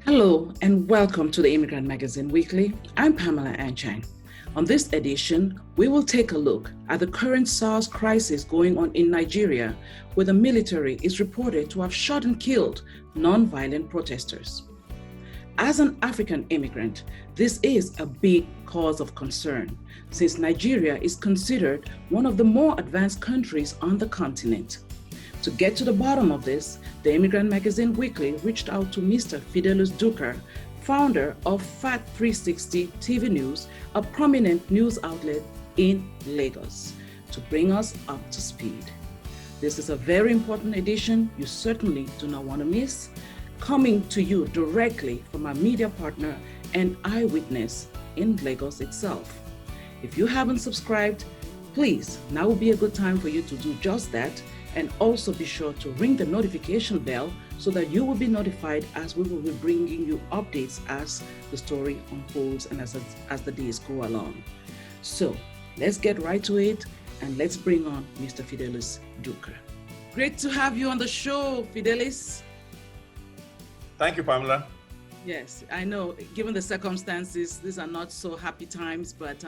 Hello and welcome to the Immigrant Magazine Weekly. I'm Pamela Anchang. On this edition, we will take a look at the current SARS crisis going on in Nigeria, where the military is reported to have shot and killed non-violent protesters. As an African immigrant, this is a big cause of concern, since Nigeria is considered one of the more advanced countries on the continent. To get to the bottom of this, the Immigrant Magazine Weekly reached out to Mr. Fidelis Duker, founder of FAD 360 TV News, a prominent news outlet in Lagos, to bring us up to speed. This is a very important edition you certainly do not want to miss, coming to you directly from our media partner and eyewitness in Lagos itself. If you haven't subscribed, please, now would be a good time for you to do just that. And also be sure to ring the notification bell so that you will be notified as we will be bringing you updates as the story unfolds and as the days go along. So let's get right to it and let's bring on Mr. Fidelis Duker. Great to have you on the show, Fidelis. Thank you, Pamela. Yes, I know, given the circumstances, these are not so happy times, but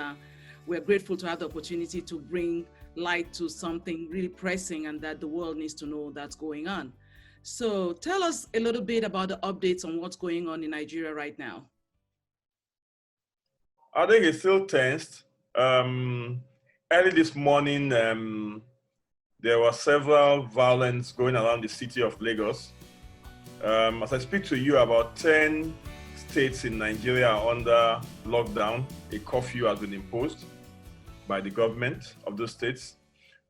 we're grateful to have the opportunity to bring light to something really pressing and that the world needs to know that's going on. So tell us a little bit about the updates on what's going on in Nigeria right now. I think it's still tensed. Early this morning, there were several violence going around the city of Lagos. As I speak to you, about 10 states in Nigeria are under lockdown. A curfew has been imposed by the government of those states.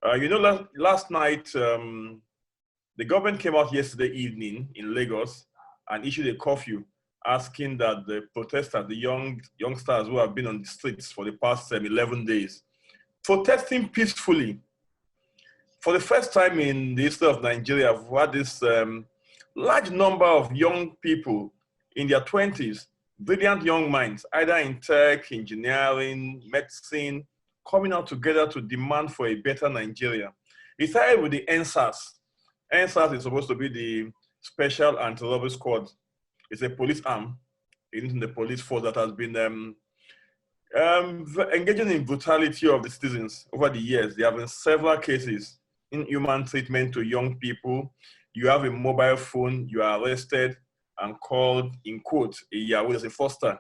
Last night, the government came out yesterday evening in Lagos and issued a curfew asking that the protesters, the youngsters who have been on the streets for the past 11 days, protesting peacefully. For the first time in the history of Nigeria, we've had this large number of young people in their 20s, brilliant young minds, either in tech, engineering, medicine, coming out together to demand for a better Nigeria. It started with the ENDSARS. ENDSARS is supposed to be the Special Anti-Robbery Squad. It's a police arm in the police force that has been engaging in brutality of the citizens over the years. There have been several cases, inhuman treatment to young people. You have a mobile phone, you are arrested and called, in quote, a Yahoo as a foster.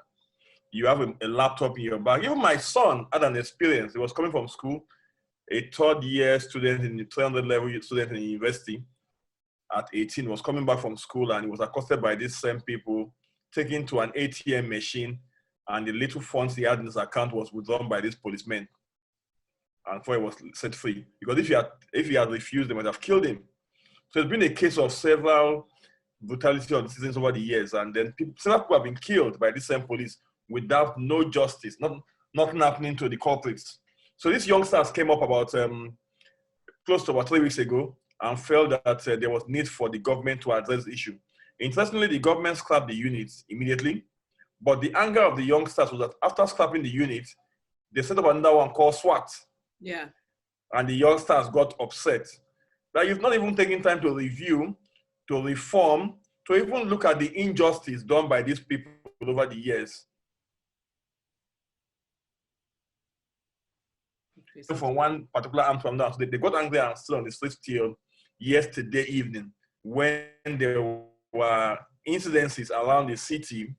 You have a laptop in your bag. Even my son had an experience. He was coming from school, a third year student in the 300 level student in the university at 18, was coming back from school and he was accosted by these same people, taken to an ATM machine, and the little funds he had in his account was withdrawn by these policemen. And before he was set free. Because if he had refused, they might have killed him. So it's been a case of several brutality of the citizens over the years, and then several people have been killed by the same police without no justice, nothing happening to the culprits. So these youngsters came up about close to about 3 weeks ago and felt that there was need for the government to address the issue. Interestingly, the government scrapped the units immediately, but the anger of the youngsters was that after scrapping the unit, they set up another one called SWAT. Yeah. And the youngsters got upset that you've not even taken time to review, to reform, to even look at the injustice done by these people over the years. From one particular arm from now, so they got angry and still on the streets till yesterday evening when there were incidences around the city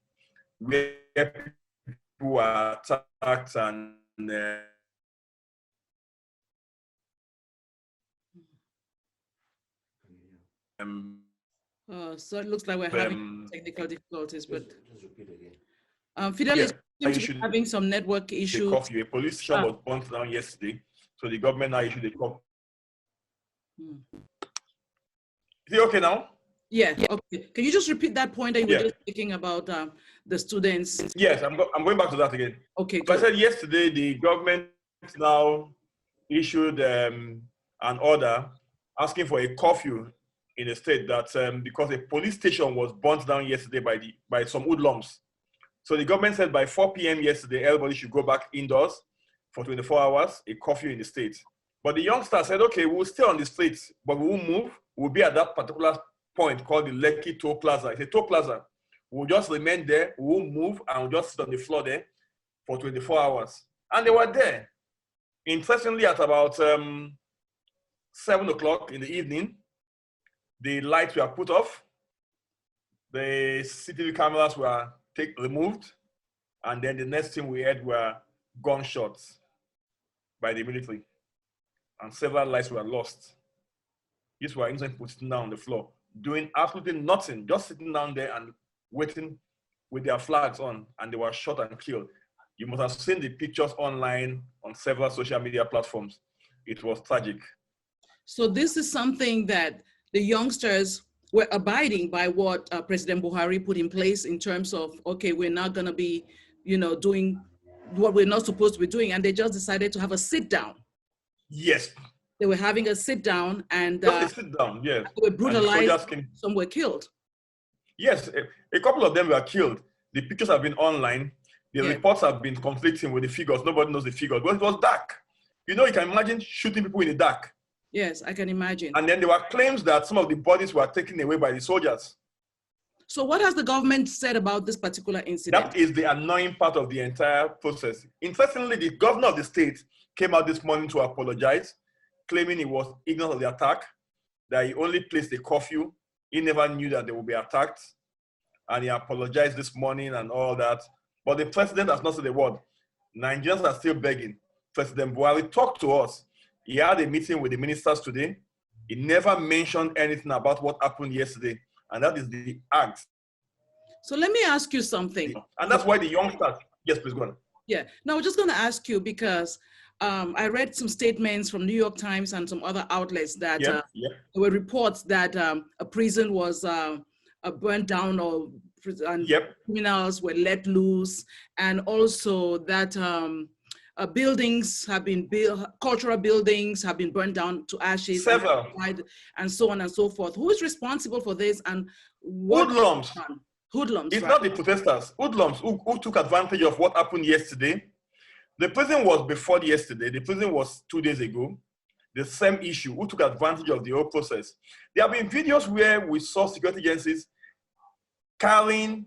where people were attacked and so it looks like we're having technical difficulties, but Fidelis seems to be having some network issues. A police station was burnt down yesterday, so the government now issued a curfew. Is it okay now? Yeah, okay. Can you just repeat that point that you were just speaking about the students? Yes, I'm going back to that again. Okay, so I said yesterday the government now issued an order asking for a curfew in the state that because a police station was burnt down yesterday by some hoodlums. So the government said by 4 p.m. yesterday, everybody should go back indoors for 24 hours, a curfew in the state. But the youngsters said, okay, we'll stay on the streets, but we won't move. We'll be at that particular point called the Lekki Toll Plaza. It's a toll plaza We'll just remain there, we won't move, and we'll just sit on the floor there for 24 hours. And they were there. Interestingly, at about 7 o'clock in the evening, the lights were put off, the CCTV cameras were removed, and then the next thing we heard were gunshots by the military, and several lives were lost. These were innocent people sitting down on the floor, doing absolutely nothing, just sitting down there and waiting with their flags on, and they were shot and killed. You must have seen the pictures online on several social media platforms. It was tragic. So this is something that the youngsters were abiding by what President Buhari put in place in terms of, okay, we're not gonna be, doing what we're not supposed to be doing, and they just decided to have a sit down. Yes. They were having a sit down, and sit down, yes. They were brutalized, some were killed. Yes, a couple of them were killed. The pictures have been online. The reports have been conflicting with the figures. Nobody knows the figures, but it was dark. You can imagine shooting people in the dark. Yes, I can imagine. And then there were claims that some of the bodies were taken away by the soldiers. So what has the government said about this particular incident? That is the annoying part of the entire process. Interestingly, the governor of the state came out this morning to apologize, claiming he was ignorant of the attack, that he only placed a curfew. He never knew that they would be attacked. And he apologized this morning and all that. But the president has not said a word. Nigerians are still begging. President Buhari talked to us. He had a meeting with the ministers today. He never mentioned anything about what happened yesterday. And that is the act. So let me ask you something. And that's why the youngsters, yes, please go on. Yeah, now I'm just gonna ask you because I read some statements from New York Times and some other outlets that there were reports that a prison was burned down and criminals were let loose, and also that buildings have been built, cultural buildings have been burned down to ashes, and so on and so forth. Who is responsible for this, and what? Hoodlums. Hoodlums. It's not the protesters. Hoodlums who took advantage of what happened yesterday. The prison was before yesterday. The prison was 2 days ago. The same issue, who took advantage of the whole process. There have been videos where we saw security agencies carrying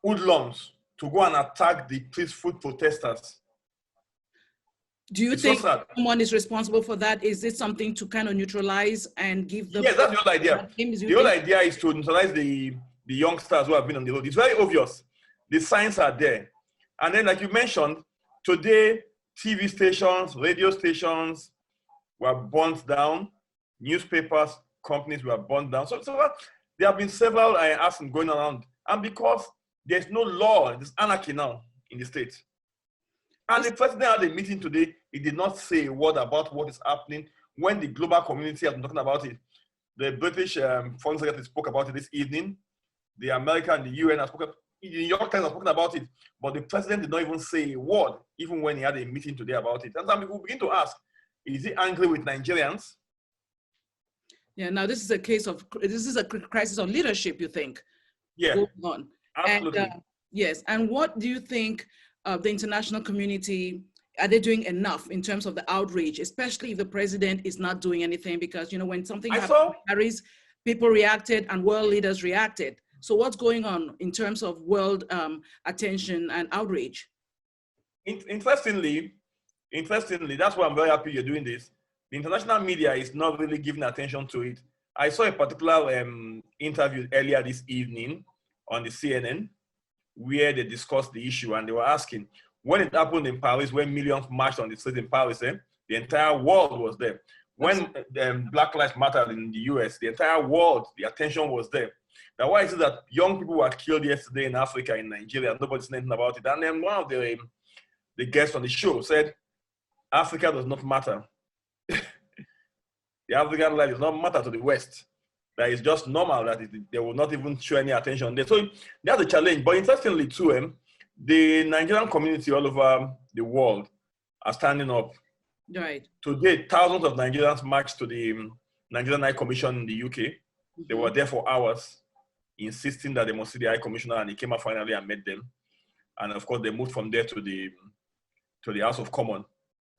hoodlums to go and attack the peaceful protesters. Do you think someone is responsible for that? Is it something to kind of neutralize and give them? Yes, that's the whole idea. The whole idea is to neutralize the youngsters who have been on the road. It's very obvious. The signs are there. And then, like you mentioned, today, TV stations, radio stations were burnt down. Newspapers, companies were burnt down. So there have been several actions going around. And because there's no law, there's anarchy now in the state. And the president had a meeting today. He did not say a word about what is happening when the global community has been talking about it. The British Foreign Secretary spoke about it this evening. The American and the UN have spoken. The New York Times have spoken about it. But the president did not even say a word, even when he had a meeting today about it. And some people begin to ask, is he angry with Nigerians? Yeah, now this is a crisis of leadership, you think? Yeah, going on. absolutely. And, yes, and what do you think the international community, are they doing enough in terms of the outreach, especially if the president is not doing anything? Because, when something happened in Paris, people reacted and world leaders reacted. So what's going on in terms of world attention and outreach? Interestingly, that's why I'm very happy you're doing this. The international media is not really giving attention to it. I saw a particular interview earlier this evening on the CNN where they discussed the issue, and they were asking, when it happened in Paris, when millions marched on the streets in Paris, the entire world was there. When Black Lives Matter in the US, the entire world, the attention was there. Now, why is it that young people were killed yesterday in Africa, in Nigeria, nobody's saying anything about it? And then one of the guests on the show said, Africa does not matter. The African life does not matter to the West. That is just normal that they will not even show any attention there. So that's a challenge. But interestingly too, the Nigerian community all over the world are standing up. Right. Today, thousands of Nigerians marched to the Nigerian High Commission in the UK. Mm-hmm. They were there for hours, insisting that they must see the High Commissioner, and he came out finally and met them. And of course, they moved from there to the House of Commons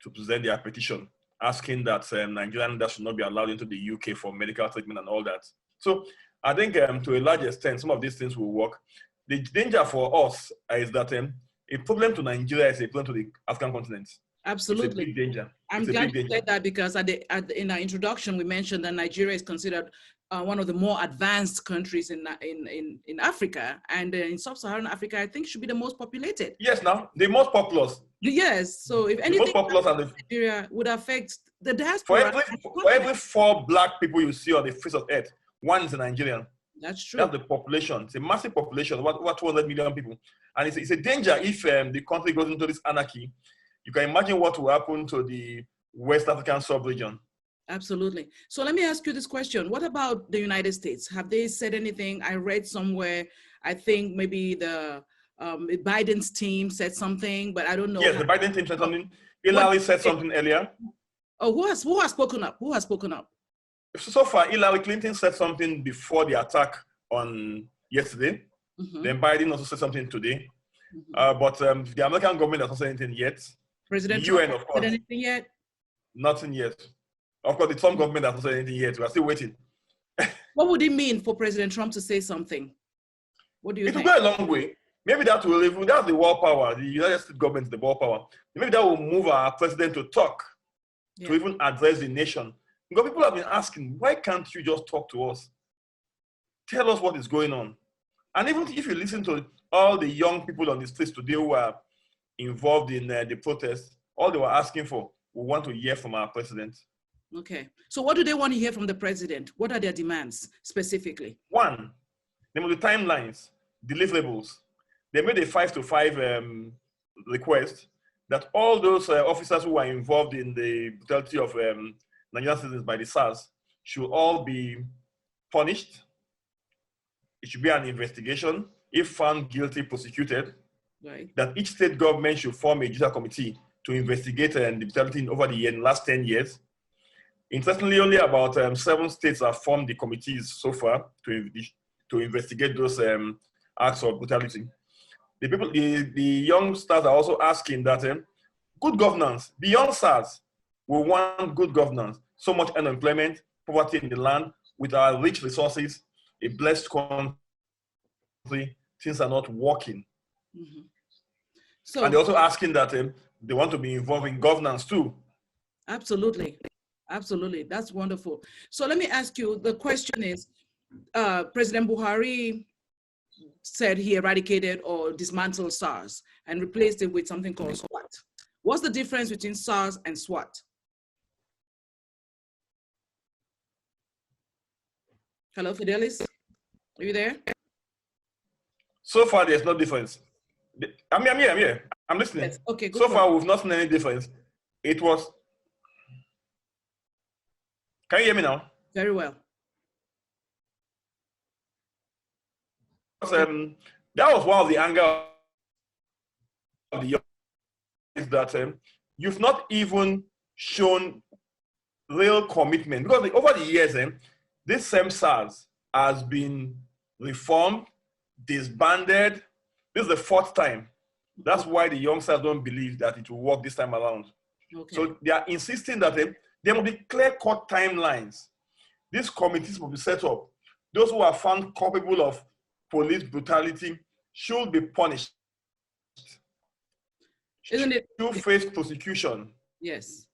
to present their petition, asking that Nigerians should not be allowed into the UK for medical treatment and all that. So I think to a large extent, some of these things will work. The danger for us is that a problem to Nigeria is a problem to the African continent. Absolutely. It's a big danger. I'm glad you said that, because in our introduction, we mentioned that Nigeria is considered one of the more advanced countries in Africa, and in sub-Saharan Africa, I think should be the most populated. Yes, now the most populous. Yes, so if anything, Nigeria would affect the diaspora. For every 4 black people you see on the face of earth, 1 is a Nigerian. That's true. That's the population. It's a massive population, over 200 million people. And it's a danger if the country goes into this anarchy. You can imagine what will happen to the West African sub-region. Absolutely. So let me ask you this question. What about the United States? Have they said anything? I read somewhere, I think maybe the Biden's team said something, but I don't know. Yes, the Biden team said something. Hillary said something earlier. Oh, who has spoken up? Who has spoken up? So far, Hillary Clinton said something before the attack on yesterday. Then Biden also said something today. But the American government has not said anything yet. President the Trump UN, of course, said anything yet? Nothing yet. Of course, the Trump government has not said anything yet. We are still waiting. What would it mean for President Trump to say something? What do you think? It will go a long way. Maybe that's the war power. The United States government is the war power. Maybe that will move our president to talk, to even address the nation. Because people have been asking, why can't you just talk to us? Tell us what is going on. And even if you listen to all the young people on the streets today who are involved in the protests, all they were asking for, we want to hear from our president. Okay. So what do they want to hear from the president? What are their demands specifically? 1, they want the timelines, deliverables. They made a 5-to-5 request that all those officers who are involved in the brutality of Nigerian citizens by the SARS should all be punished. It should be an investigation. If found guilty, prosecuted. Right. That each state government should form a judicial committee to investigate the brutality over the last 10 years. Interestingly, only about 7 states have formed the committees so far to investigate those acts of brutality. The youngsters are also asking that good governance, beyond SARS, we want good governance. So much unemployment, poverty in the land, with our rich resources, a blessed country, things are not working. So, and they're also asking that they want to be involved in governance too. Absolutely. Absolutely. That's wonderful. So let me ask you, the question is, President Buhari said he eradicated or dismantled SARS and replaced it with something called SWAT. What's the difference between SARS and SWAT? Hello, Fidelis? Are you there? So far, there's no difference. I'm here. I'm listening. Yes. Okay, so far, we've not seen any difference. It was... Can you hear me now? Very well. That was one of the anger of the young, is that you've not even shown real commitment. Because over the years, this same SARS has been reformed, disbanded. This is the 4th time. That's why the youngsters don't believe that it will work this time around. Okay. So they are insisting that there will be clear-cut timelines. These committees will be set up. Those who are found culpable of police brutality should be punished. Isn't it? Should face prosecution. Yes.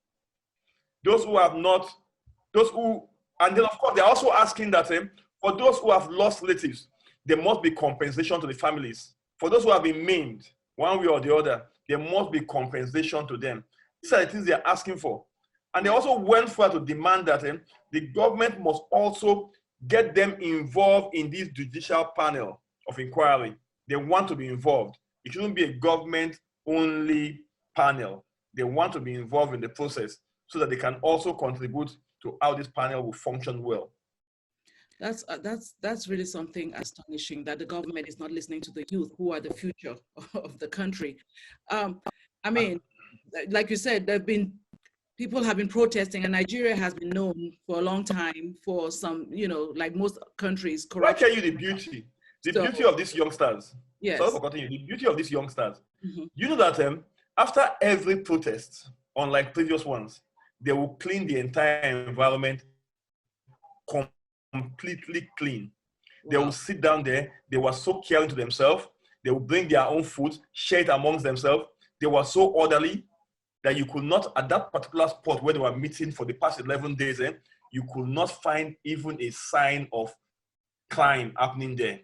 Those who have not, and then of course they're also asking that for those who have lost relatives, there must be compensation to the families. For those who have been maimed, one way or the other, there must be compensation to them. These are the things they're asking for. And they also went further to demand that the government must also get them involved in this judicial panel of inquiry. They want to be involved. It shouldn't be a government-only panel. They want to be involved in the process so that they can also contribute to how this panel will function well. That's really something astonishing, that the government is not listening to the youth who are the future of the country. I mean, like you said, people have been protesting, and Nigeria has been known for a long time for some, like most countries, corruption. I'll tell you the beauty. The beauty of these youngsters. Yes. Sorry for cutting you. The beauty of these youngsters. You know that after every protest, unlike previous ones, they will clean the entire environment completely clean. They will sit down there. They were so caring to themselves. They will bring their own food, share it amongst themselves. They were so orderly that you could not, at that particular spot where they were meeting for the past 11 days, you could not find even a sign of crime happening there.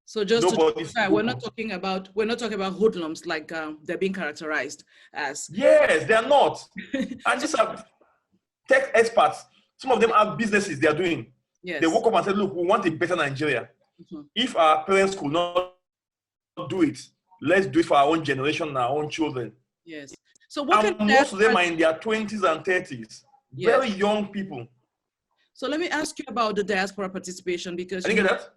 So just to clarify, we're not talking about hoodlums like they're being characterized as. Yes, they are not. And these are tech experts. Some of them have businesses they are doing. Yes. They woke up and said, look, we want a better Nigeria. If our parents could not do it, let's do it for our own generation and our own children. Yes. So what and most of them are in their 20s and 30s. Yes. Very young people. So let me ask you about the diaspora participation, because I didn't get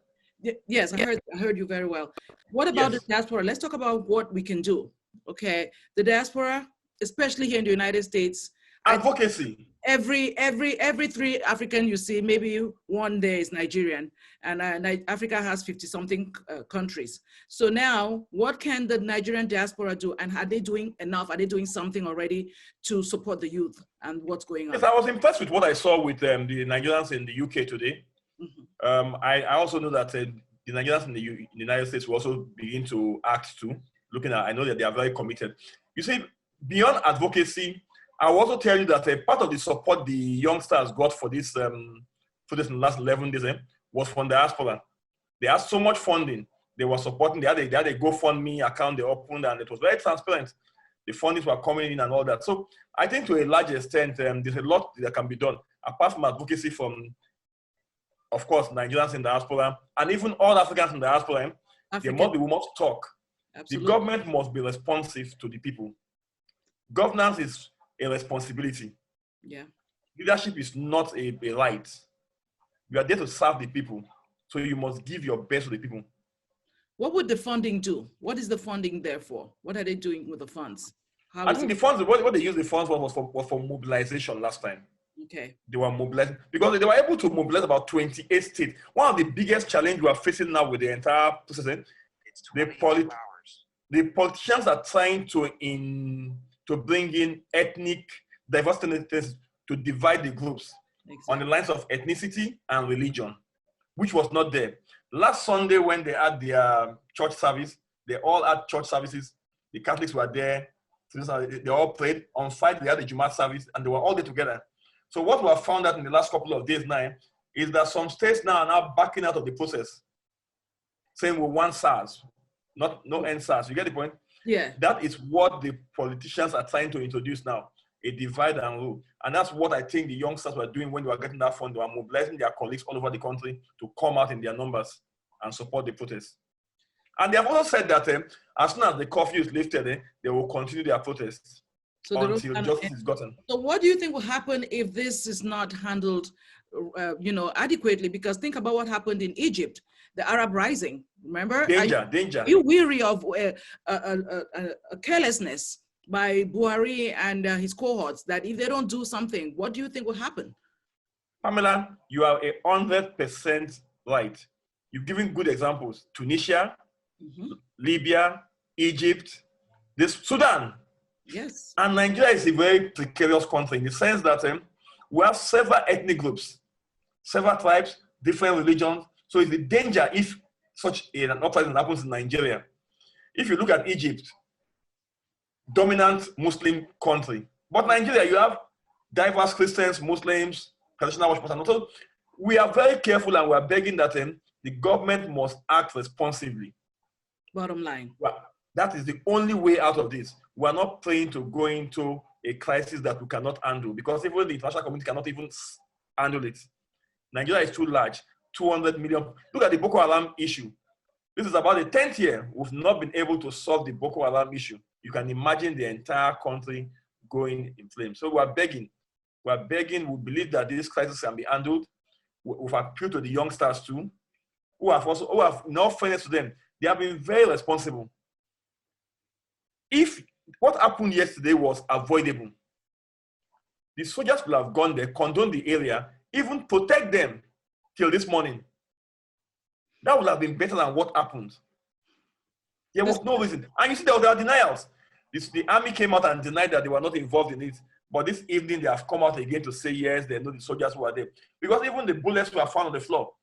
that. Yes, I heard you very well. What about the diaspora? Let's talk about what we can do. Okay, the diaspora, especially here in the United States. Advocacy. Every 3 African you see, maybe one there is Nigerian, and Africa has 50-something countries. So now, what can the Nigerian diaspora do, and are they doing enough? Are they doing something already to support the youth and what's going on? Yes, I was impressed with what I saw with the Nigerians in the UK today. I also know that the Nigerians in the United States will also begin to act too. Looking at, I know that they are very committed. You see, beyond advocacy, I will also tell you that part of the support the youngsters got for this in the last 11 days was from diaspora. They had so much funding. They were supporting. They had a GoFundMe account they opened, and it was very transparent. The fundings were coming in and all that. So I think to a large extent, there's a lot that can be done, apart from advocacy from, of course, Nigerians in diaspora, and even all Africans in diaspora. We must talk. Absolutely. The government must be responsive to the people. Governance is a responsibility. Yeah. Leadership is not a right. You are there to serve the people. So you must give your best to the people. What would the funding do? What is the funding there for? What are they doing with the funds? I think the funds, what they used the funds for was for mobilization last time. Okay. They were mobilizing because they were able to mobilize about 28 states. One of the biggest challenges we are facing now with the entire process, the politicians are trying to bring in ethnic diversity to divide the groups on the lines of ethnicity and religion, which was not there. Last Sunday when they had their church service, they all had church services. The Catholics were there. They all prayed. On Friday, they had the Jumat service, and they were all there together. So what we have found out in the last couple of days now is that some states now are now backing out of the process, saying we want SARS, no ENDSARS. You get the point? Yeah. That is what the politicians are trying to introduce now, a divide and rule. And that's what I think the youngsters were doing when they were getting that fund. They were mobilizing their colleagues all over the country to come out in their numbers and support the protest. And they have also said that as soon as the curfew is lifted, they will continue their protests until justice is gotten. So what do you think will happen if this is not handled adequately? Because think about what happened in Egypt, the Arab Rising. Remember? Danger. Are you weary of carelessness by Buhari and his cohorts, that if they don't do something, what do you think will happen? Pamela, you are 100% right. You've given good examples. Tunisia, Libya, Egypt, Sudan. Yes. And Nigeria is a very precarious country in the sense that we have several ethnic groups, several tribes, different religions. So it's a danger if such an uprising happens in Nigeria. If you look at Egypt, dominant Muslim country. But Nigeria, you have diverse Christians, Muslims, traditional worshippers, and also we are very careful, and we are begging that the government must act responsibly. Bottom line. Well, that is the only way out of this. We are not praying to go into a crisis that we cannot handle, because even the international community cannot even handle it. Nigeria is too large, 200 million. Look at the Boko Haram issue. This is about the 10th year we've not been able to solve the Boko Haram issue. You can imagine the entire country going in flames. So we're begging. We believe that this crisis can be handled. We've appealed to the youngsters too, who have in all fairness to them, they have been very responsible. If what happened yesterday was avoidable, the soldiers will have gone there, condoned the area, even protect them till this morning. That would have been better than what happened. There was no reason. And you see, there were denials. The army came out and denied that they were not involved in it. But this evening, they have come out again to say, yes, they know the soldiers who were there. Because even the bullets were found on the floor.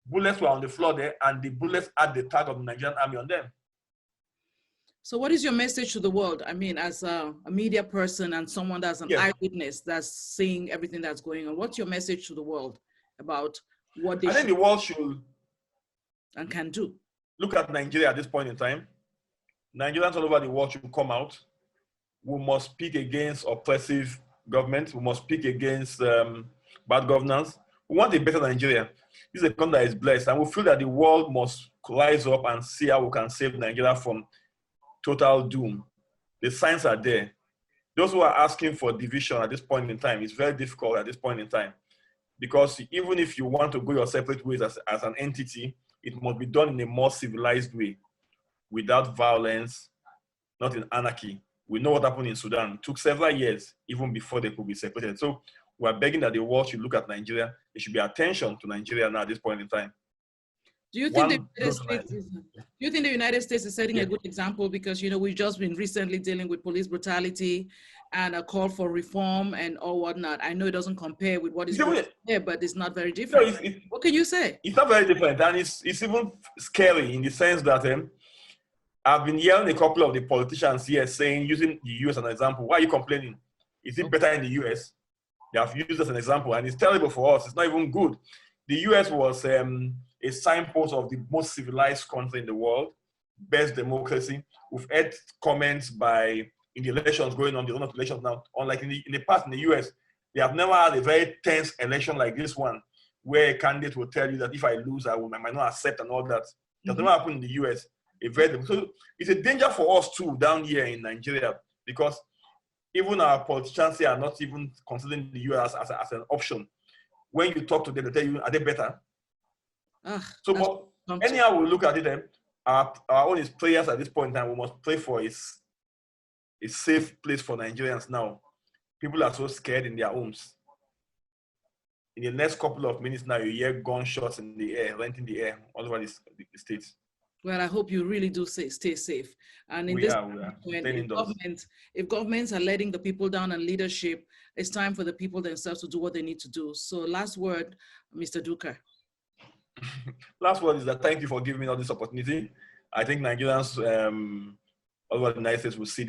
Bullets were on the floor there, and the bullets had the tag of the Nigerian army on them. So what is your message to the world? I mean, as a media person and someone that's an eyewitness that's seeing everything that's going on, what's your message to the world about what they I think the world should and can do? Look at Nigeria at this point in time. Nigerians all over the world should come out. We must speak against oppressive government. We must speak against bad governance. We want a better Nigeria. This is a country that is blessed, and we feel that the world must rise up and see how we can save Nigeria from total doom. The signs are there. Those who are asking for division at this point in time, it's very difficult at this point in time, because even if you want to go your separate ways as an entity, it must be done in a more civilized way, without violence, not in anarchy. We know what happened in Sudan. It took several years even before they could be separated. So we're begging that the world should look at Nigeria. There should be attention to Nigeria now at this point in time. Do you think the United States is setting a good example? Because, you know, we've just been recently dealing with police brutality and a call for reform and all whatnot. I know it doesn't compare with what is going on there, but it's not very different. No, what can you say? It's not very different, and it's even scary in the sense that I've been hearing a couple of the politicians here saying, using the US as an example, why are you complaining? Is it better in the US? They have used as an example, and it's terrible for us. It's not even good. The US was a signpost of the most civilized country in the world, best democracy. We've had comments in the elections going on, the run of elections now, unlike in the past in the US, they have never had a very tense election like this one, where a candidate will tell you that if I lose, I might not accept and all that. That never happened in the US. So it's a danger for us too down here in Nigeria, because even our politicians here are not even considering the US as an option. When you talk to them, they tell you, are they better? But anyhow we look at it, our own is prayers at this point in time. We must pray for a safe place for Nigerians now. People are so scared in their homes. In the next couple of minutes now, you hear gunshots in the air, rent in the air all over the states. Well, I hope you really do stay safe. And in if governments are letting the people down and leadership, it's time for the people themselves to do what they need to do. So last word, Mr. Duker. Last word is that thank you for giving me all this opportunity. I think Nigerians all over the United States will see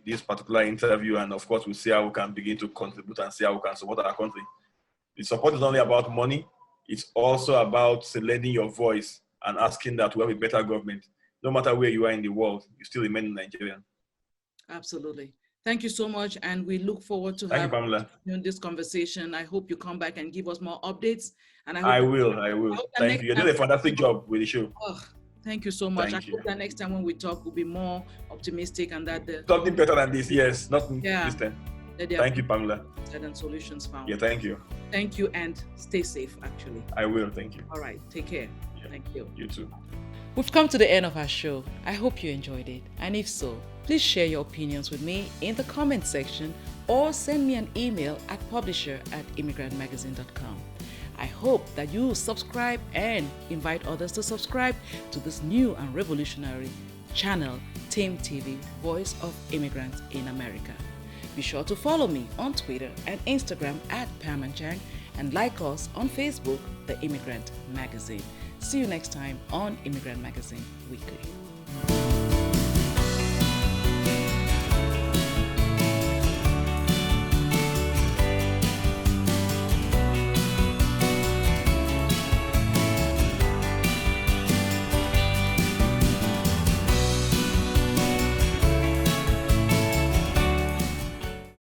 this particular interview, and of course we'll see how we can begin to contribute and see how we can support our country. The support is not only about money, it's also about lending your voice and asking that we have a better government. No matter where you are in the world, you still remain Nigerian. Absolutely. Thank you so much, and we look forward to having this conversation. I hope you come back and give us more updates. And I will. Thank you. You're doing a fantastic job with the show. Oh, thank you so much. I hope that next time when we talk, we'll be more optimistic and that something better than this. Yes, not this time. Thank you, Pamela. And solutions found. Yeah, thank you. Thank you, and stay safe. Actually, I will. Thank you. All right, take care. Yeah. Thank you. You too. We've come to the end of our show. I hope you enjoyed it, and if so, please share your opinions with me in the comment section or send me an email at publisher@immigrantmagazine.com. I hope that you subscribe and invite others to subscribe to this new and revolutionary channel, TIMTV, Voice of Immigrants in America. Be sure to follow me on Twitter and Instagram @Anchang, and like us on Facebook, The Immigrant Magazine. See you next time on Immigrant Magazine Weekly.